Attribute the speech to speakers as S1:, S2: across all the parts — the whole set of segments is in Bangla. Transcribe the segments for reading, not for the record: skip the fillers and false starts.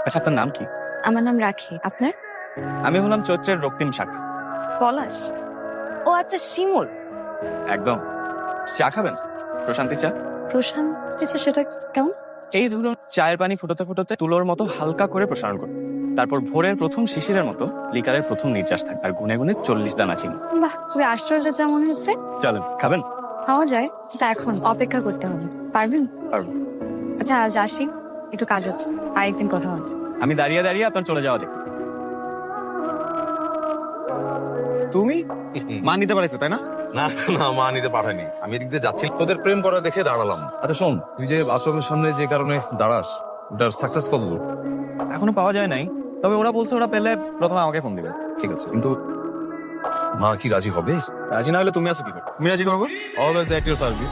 S1: আচ্ছা, আপনার নাম কি?
S2: আমার নাম রাখি। আপনার?
S1: আমি হলাম চৈত্রের রক্তিম শাখা।
S2: পলাশ? ও আচ্ছা, শিমুল।
S1: একদম। চা খাবেন? প্রশান্তি চা।
S2: প্রশান্তি চা, সেটা কেমন?
S1: এই ধরুন, চায়ের পানি ফুটোতে ফুটোতে তুলোর মতো হালকা করে প্রসারণ করুন। তারপর ভোরের প্রথম শিশিরের মতো লিকারের প্রথম নির্যাস থাকে, আর গুনে গুনে 40 দানা চিনি।
S2: বাহ, খুবই আশ্চর্য চা মনে হচ্ছে।
S1: চলেন, খাবেন?
S2: খাওয়া যায়, তা এখন অপেক্ষা করতে হবে। পারবেন?
S1: পারবো।
S2: আচ্ছা, আজ আসি, একটু কাজ আছে, আরেকদিন কথা হবে।
S1: আমি দাঁড়িয়ে দাঁড়িয়ে আপনার চলে যাওয়া দেখি। তুমি মা নিতে পারছো, তাই না?
S3: না না, মা নিতে পাঠায়নি। আমি এদিক দিয়ে যাচ্ছি, তোদের প্রেম করা দেখে দাঁড়ালাম। আচ্ছা শোন, তুই যে আশ্রমের সামনে যে কারণে দাঁড়াস, ওটার সাকসেস কত দূর?
S1: এখনো পাওয়া যায় নাই, তবে ওরা বলছে ওরা পেলে প্রথমে আমাকে ফোন দিবে।
S3: ঠিক আছে, কিন্তু মা কি রাজি হবে?
S1: রাজি না হলে তুমি আসো কি করে? তুমি রাজি করবো?
S3: Always at your service.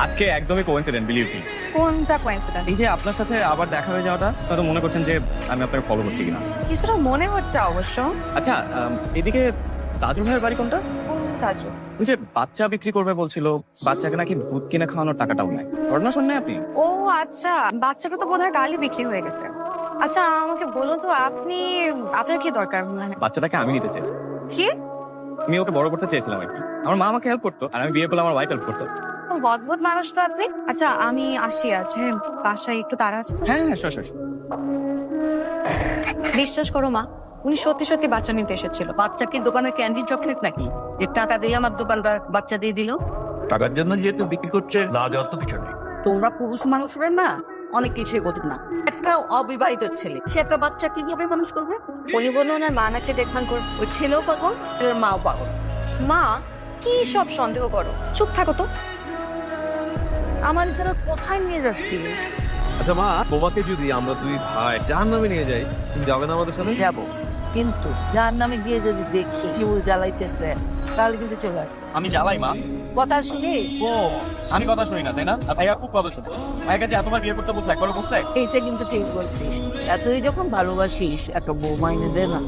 S1: আজকে একদমই কোইন্সিডেন্ট, বিলিভ মি।
S2: কোনটা কোইন্সিডেন্স?
S1: এই যে আপনার সাথে আবার দেখা হয়ে যাওয়াটা, হয়তো মনে করছেন যে আমি আপনাকে ফলো করছি কিনা।
S2: কিছুটা মনে হচ্ছে অবশ্য।
S1: আচ্ছা, এদিকে তাজুল ভাইয়ের বাড়ি কোনটা?
S2: তাজু?
S1: ওই যে বাচ্চা বিক্রি করবে বলছিল, বাচ্চাকে নাকি দুধ কিনে খাওয়ানোর টাকাটাও নাই। ঘটনা শুনলেন আপনি?
S2: ও আচ্ছা, বাচ্চাটা তো বোধহয় কালই বিক্রি হয়ে গেছে। আচ্ছা, আমাকে বলুন তো, আপনার কি দরকার? মানে
S1: বাচ্চাটাকে আমি নিতে চেয়েছি।
S2: কি?
S1: আমি ওকে বড় করতে চেয়েছিলাম আর কি। আমার মা আমাকে হেল্প করতো, আর আমি বিয়ে করলে আমার ওয়াইফ হেল্প করতো।
S2: অদ্ভুত মানুষ তো আপনি। আচ্ছা, আমি আসি, আছে বাসায় একটু তাড়া আছে।
S1: হ্যাঁ হ্যাঁ, শোষ।
S2: বিশ্বাস করো মা, উনি সত্যি সত্যি বাচ্চা নিতে এসেছিল।
S4: বাচ্চা কি দোকানে ক্যান্ডি চকলেট নাকি যে টাকা দিয়ে আমার দোকানদার বাচ্চা দিয়ে দিল?
S5: টাকার জন্য যেহেতু বিক্রি করছে, না দেওয়ার তো কিছু নেই।
S4: তোমরা পুরুষ মানুষরা না অনেক কিছুই বোঝো না। একটা অবিবাহিত ছেলে, সে একটা বাচ্চা কিভাবে মানুষ করবে?
S2: উনি বললো ওনার মা নাকি দেখভাল করবে।
S4: ওই ছেলেও পাগল, ছেলের মাও পাগল।
S2: মা, কি সব সন্দেহ করো? চুপ থাকো তো।
S4: আমার যারা কোথায় নিয়ে যাচ্ছি?
S3: আচ্ছা মা, তোমাকে যদি আমরা দুই ভাই জাহান্নামে নিয়ে যাই, তুমি যাবে না আমাদের সাথে?
S4: যাবো, কিন্তু যার নামে গিয়ে যদি দেখি জীবন জ্বালাইতেছে, তাহলে কিন্তু চলে আসবে।
S1: আমি জ্বালাই মা?
S4: কথা শুনিস?
S1: ও, আমি কথা শুনি না, তাই না? আর ভাইয়া খুব কথা শুনে। ভাইয়ের কাছে এতবার বিয়ে করতে বলছে, একবারও বলছে?
S4: এইটা কিন্তু ঠিক বলছিস। এতই যখন ভালোবাসিস, একটা বউ মাইনে দে না।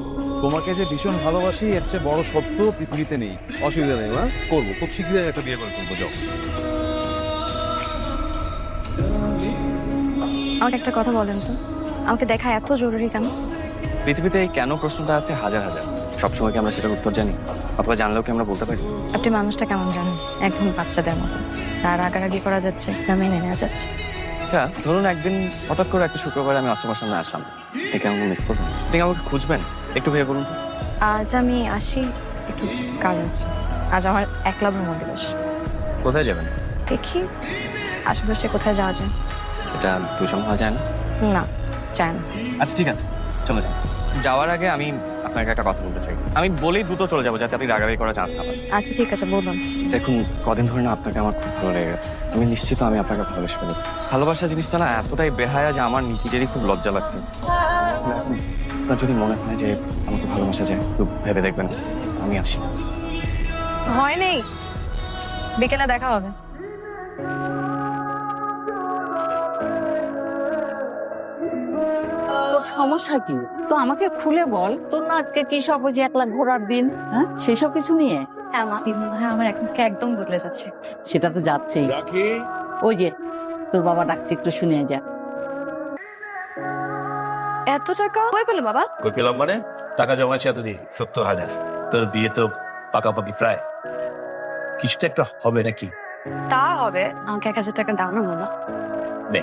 S3: তোমাকে যে ভীষণ ভালোবাসি, এর চেয়ে বড় সত্য পৃথিবীতে নেই। অসুবিধা নেই মা, করবো, খুব শীঘ্রই একটা বিয়ে করে ফেলবো। যাও।
S2: আমাকে একটা কথা বলেন তো, আমাকে দেখা এত জরুরি কেন?
S1: পৃথিবীতে এই কেন প্রশ্নটা আছে হাজার হাজার। সবসময় কি আমরা সেটার উত্তর জানি, অথবা জানলেও কি আমরা বলতে পারি?
S2: আপনি মানুষটা কেমন জানেন? একদম বাচ্চাদের মতো। তার রাগারাগি করা যাচ্ছে না, মেনে নেওয়া যাচ্ছে।
S1: আচ্ছা, ধরুন একদিন হঠাৎ করে একটা শুক্রবার আমি আশ্রমের সামনে আসলাম, ঠিক আমাকে মিস করবেন? ঠিক আমাকে খুঁজবেন? একটু ভেবে বলুন।
S2: আজ আমি আসি, একটু কাজ আছে। আজ আমার একলা ভ্রমণ দিবস।
S1: কোথায় যাবেন?
S2: দেখি আশেপাশে কোথায় যাওয়া যায়।
S1: সেটা দুজন হওয়া যায় না?
S2: না, চায় না।
S1: আচ্ছা ঠিক আছে, চলে যান। যাওয়ার আগে আমি আপনাকে একটা কথা বলতে চাই। আমি বলেই দ্রুত চলে যাবো, যাতে আপনি রাগারাগি করার চান্স না পান।
S2: আচ্ছা ঠিক আছে, বলুন।
S1: দেখুন, কদিন ধরে না আপনাকে আমার খুব ভালো লেগে গেছে। আমি নিশ্চিত আমি আপনাকে ভালোবেসে ফেলেছি। ভালোবাসা জিনিসটা না এতটাই বেহায়া যে আমার নিজেরই খুব লজ্জা লাগছে। আপনার যদি মনে হয় যে আমাকে ভালোবাসা যায়, একটু ভেবে দেখবেন। আমি আসি।
S2: হয় নেই, বিকেলে দেখা হবে।
S4: তোর সমস্যা কি? তো আমাকে খুলে বল। তোর না আজকে কি সব ওই যে 1 লাখ ঘোরার দিন, হ্যাঁ সেসব কিছু নিয়ে?
S2: হ্যাঁ মা, হ্যাঁ, আমার এখন একদম বদলে যাচ্ছে।
S4: সেটা তো যাচ্ছেই। ওই যে তোর বাবা ডাকছে, একটু শুনে যা।
S2: এত টাকা কই পেলে বাবা?
S5: কই পেলাম মানে? টাকা জমাইছে এতদিন 70,000। তোর বিয়ে তো পাকাপাকি প্রায়। কিছুটা একটা হবে নাকি?
S2: তা হবে। আমাকে 1,000 টাকা দাও না বাবা।
S5: নে।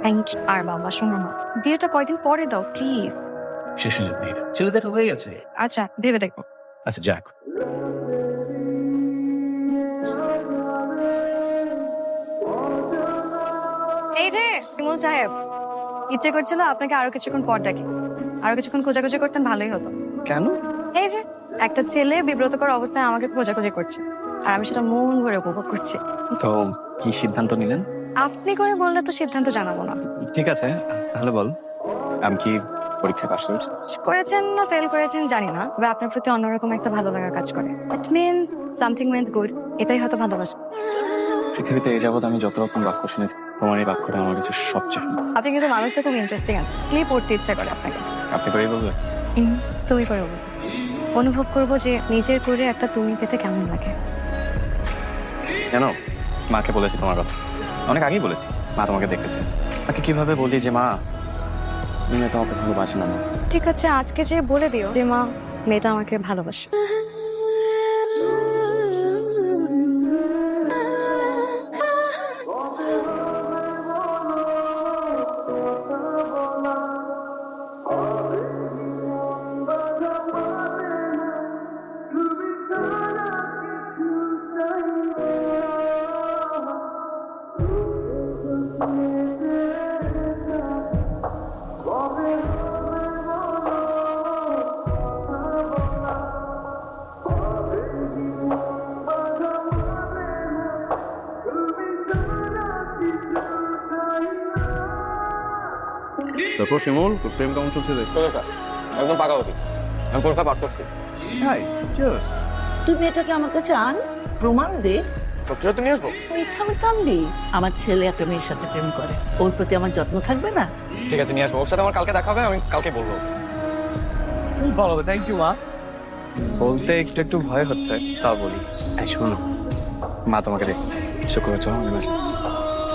S2: Thank you. আর বাবা শোনো না, বিয়েটা কয়দিন পরে দাও প্লিজ।
S5: শেষ হয়ে যাবে। ছেলে দেখা হয়ে গেছে।
S2: আচ্ছা, ভেবে দেখো।
S5: আচ্ছা যাক।
S2: এই যে শিমুল সাহেব, ইচ্ছে করছিল আপনাকে আরো কিছুক্ষণ পর ডাকি। আরো কিছুক্ষণ খোঁজাখুঁজি করতেন, ভালোই হতো।
S1: কেন?
S2: এই যে একটা ছেলে বিব্রতকর অবস্থায় আমাকে খোঁজাখুঁজি করছে, আর আমি সেটা মন ভরে উপভোগ করছি।
S1: তো কি সিদ্ধান্ত নিলেন?
S2: আপনি করে বললে তো সিদ্ধান্ত জানাবো না।
S1: ঠিক আছে, তাহলে বল, আমি কি পরীক্ষায় পাশ করেছি?
S2: করেছেন না ফেল করেছেন জানি না, তবে আপনার প্রতি অন্যরকম একটা ভালো লাগা কাজ করে। It means something went good. এটাই হয়তো ভালোবাসা।
S1: পৃথিবীতে এই যাবৎ আমি যত রকম বাক্য শুনেছি, তোমার এই বাক্যটা আমার কাছে সবচেয়ে সুন্দর।
S2: আপনি কিন্তু মানুষটা খুব ইন্টারেস্টিং আছে, প্লে পড়তে ইচ্ছা করে আপনাকে।
S1: আপনি করেই বলবেন?
S2: তুমি করে বলবো। অনুভব করবো যে নিজের করে একটা তুমি পেতে কেমন লাগে।
S1: জানো, মাকে বলেছি তোমার কথা, অনেক আগেই বলেছি। মা তোমাকে দেখতে চেয়েছে। তাকে কিভাবে বলি যে মা, তুমি তোমাকে ভালোবাসে না। মা,
S2: ঠিক আছে, আজকে যে বলে দিও যে মা, মেয়েটা আমাকে ভালোবাসে।
S3: তারপর শিমুল, তোর প্রেম কেমন চলছে রে?
S1: একদম পাকাপাকি। আমি পরীক্ষা পাঠ করছি।
S3: হাই, জাস্ট
S4: তুমি এটাকে আমার কাছে আন, প্রমাণ দে।
S1: সত্যি সত্যি নিয়ে আসবো।
S4: মিথ্যা কথা আনবি? আমার ছেলে একটা মেয়ের সাথে প্রেম করে, ওর প্রতি আমার যত্ন থাকবে না?
S1: ঠিক আছে, নিয়ে আসবো। ওর সাথে আমার কালকে দেখা হবে, আমি কালকে বলবো। খুব ভালো হবে, থ্যাংক ইউ মা। বলতে একটু একটু ভয় হচ্ছে, তাও বলি। এই শোনো, মা তোমাকে দেখছে। শুক্রবার চলো আমাদের বাসায়।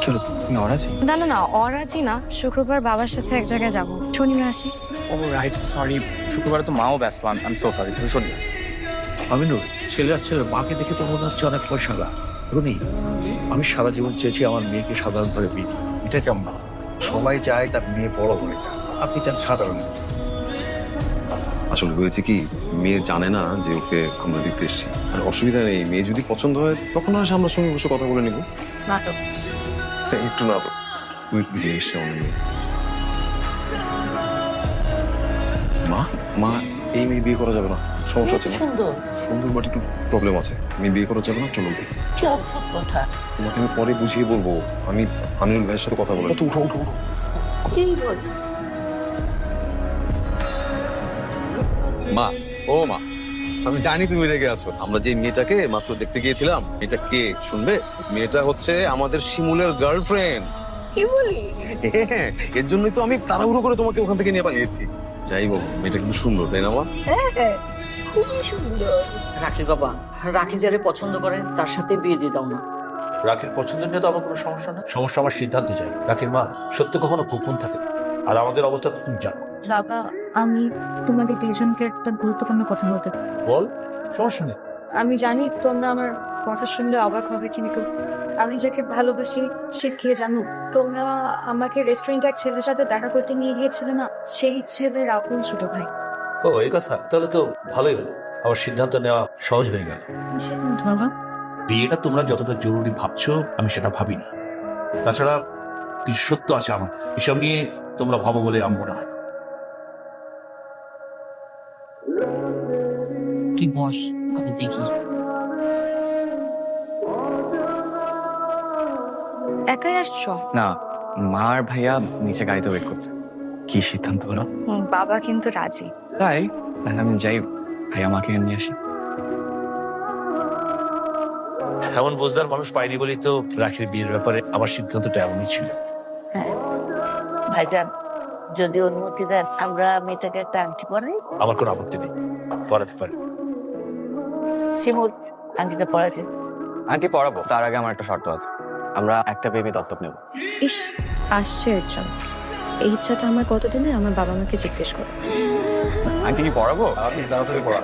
S1: চলো, তুমি অরাজি?
S2: না না না, অরাজি না। শুক্রবার বাবার সাথে এক জায়গায় যাবো, শনিবার আসি।
S1: ও রাইট, সরি। শুক্রবারে তো মাও ব্যস্ত। আমি সো সরি। তুমি শোনি।
S5: আমিনুর, ছেলের মাকে দেখে তো মনে হচ্ছে অনেক পয়সালা। রুনি, আমি সারা জীবন চেয়েছি আমার মেয়েকে সাধারণভাবে বিয়ে। এটা কেমন?
S6: সবাই চায় তার মেয়ে বড় হয়ে যায়, আপনি চান সাধারণ।
S3: আসলে হয়েছে কি, মেয়ে জানে না যে ওকে আমরা দেখতে এসেছি। আর অসুবিধা নেই, মেয়ে যদি পছন্দ হয় তখন আর সামনাসামনি বসে কথা বলে নিব।
S4: নাটক।
S3: একটু না তো, তুই যে এসছে আমার মেয়ে। মা, মা, এই মেয়ে বিয়ে করা যাবে না, সমস্যা আছে না?
S4: সুন্দর।
S3: সুন্দর বাট একটু প্রবলেম আছে, মেয়ে বিয়ে করা যাবে না। চলো,
S4: চোখ কথা।
S3: তোমাকে আমি পরে বুঝিয়ে বলবো। আমি আনিরুল ভাইয়ের সাথে কথা বলে। উঠো উঠো উঠো।
S4: কি বল?
S3: মা, ও মা, আমি জানি তুমি রেগে আছো। আমরা যে মেয়েটাকে মাত্র দেখতে গিয়েছিলাম, এটা কে শুনবে? মেয়েটা হচ্ছে আমাদের শিমুলের গার্লফ্রেন্ড।
S4: কি বলি?
S3: হ্যাঁ, এর জন্যই তো আমি তাড়াহুড়ো করে তোমাকে ওখান থেকে নিয়ে পাঠিয়েছি। যাই বলো, মেয়েটা কিন্তু সুন্দর, তাই না মা?
S4: হ্যাঁ, খুবই সুন্দর। রাখি বাবা, রাখি যারে পছন্দ করেন তার সাথে বিয়ে দিয়ে দাও না।
S5: রাখির পছন্দ নিয়ে তো আমার কোনো সমস্যা না। সমস্যা আমার সিদ্ধান্ত চাই। রাখির মা, সত্য কখনো গোপন থাকে না। আর আমাদের অবস্থা তো তুমি জানো।
S2: বাবা, আমি তোমাদের দুজনকে একটা গুরুত্বপূর্ণ কথা বলতে।
S5: বল, সমস্যা নেই।
S2: আমি জানি তোমরা আমার কথা শুনলে অবাক হবে, কিন্তু আমি যাকে ভালোবাসি সে কে জানো? তোমরা আমাকে রেস্টুরেন্টে এক ছেলের সাথে দেখা করতে নিয়ে গিয়েছিলে না, সেই ছেলের আপন ছোট ভাই।
S5: ও, এই কথা? তাহলে তো ভালোই হলো, আমার সিদ্ধান্ত নেওয়া সহজ হয়ে গেল।
S2: কি সিদ্ধান্ত বাবা?
S5: বিয়েটা তোমরা যতটা জরুরি ভাবছো আমি সেটা ভাবি না। তাছাড়া কিছু সত্য আছে আমার, এসব নিয়ে তোমরা ভাবো বলে আমি মনে হয়।
S4: তুই বস, আমি দেখি।
S2: একাই আসছো?
S1: না, মা আর ভাইয়া নিচে গাড়িতে ওয়েট করছে। কি সিদ্ধান্ত হলো?
S2: বাবা কিন্তু রাজি।
S1: তাই? তাহলে আমি যাই, ভাইয়া মাকে নিয়ে আসি।
S5: এমন বোঝদার মানুষ পাইনি বলেই তো রাখির বিয়ের ব্যাপারে আমার সিদ্ধান্তটা এমনই ছিল।
S4: ভাইজান, যদি অনুমতি দেন আমরা মেয়েটাকে একটা আংটি পরাই।
S5: আমার কোনো আপত্তি নেই, পড়াতে পারি।
S4: শিমুল, আংটিটা পরাতে।
S1: আন্টি পড়াবো, তার আগে আমার একটা শর্ত আছে। আমরা একটা বেবি দত্তক নেব।
S2: ইস, আসছে এর জন্য। এই ইচ্ছাটা আমার কতদিনের, আমার বাবা মাকে জিজ্ঞেস করো।
S1: আন্টি কি পড়াবো?
S5: আপনি তাড়াতাড়ি পড়া।